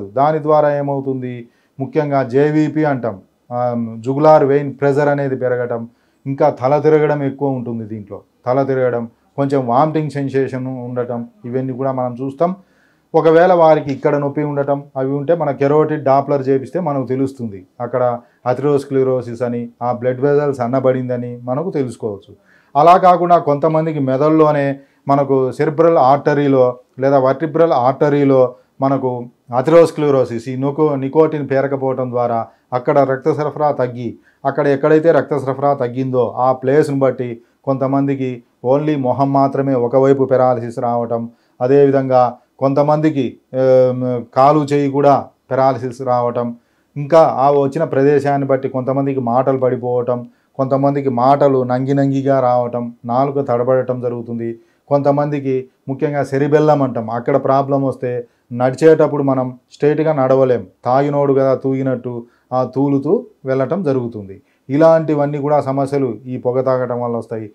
దాని ద్వారా ఏమవుతుంది ముఖ్యంగా జేవీపీ అంటాం జుగులార్ వెయిన్ ప్రెజర్ అనేది పెరగటం ఇంకా తల తిరగడం ఎక్కువ ఉంటుంది దీంట్లో తల తిరగడం కొంచెం వామిటింగ్ సెన్సేషన్ ఉండటం ఇవన్నీ కూడా మనం చూస్తాం ఒకవేళ వారికి ఇక్కడ నొప్పి ఉండటం అవి ఉంటే మన కెరోటిడ్ డాప్లర్ చేపిస్తే మనకు తెలుస్తుంది అక్కడ అథెరోస్క్లెరోసిస్ అని ఆ బ్లడ్ వెజల్స్ అన్నబడిందని మనకు తెలుసుకోవచ్చు అలా కాకుండా కొంతమందికి మెదడులోనే మనకు సెరిబ్రల్ ఆర్టరీలో లేదా వర్టిబ్రల్ ఆర్టరీలో మనకు అథెరోస్క్లెరోసిస్ ఈ నికోటిన్ పేరకపోవడం ద్వారా అక్కడ రక్త సరఫరా తగ్గి అక్కడ ఎక్కడైతే రక్త సరఫరా తగ్గిందో ఆ ప్లేస్ను బట్టి కొంతమందికి ఓన్లీ మొహం మాత్రమే ఒకవైపు పెరాలసిస్ రావటం అదేవిధంగా కొంతమందికి కాలు చేయి కూడా పెరాలసిస్ రావటం ఇంకా ఆ వచ్చిన ప్రదేశాన్ని బట్టి కొంతమందికి మాటలు పడిపోవటం కొంతమందికి మాటలు నంగిగా రావటం నాలుక తడబడటం జరుగుతుంది కొంతమందికి ముఖ్యంగా సెరిబెల్లం అంటాం అక్కడ ప్రాబ్లం వస్తే నడిచేటప్పుడు మనం స్ట్రైట్గా నడవలేం తాగినోడు కదా తూగినట్టు ఆ తూలుతూ వెళ్ళటం జరుగుతుంది ఇలాంటివన్నీ కూడా సమస్యలు ఈ పొగ తాగటం వల్ల వస్తాయి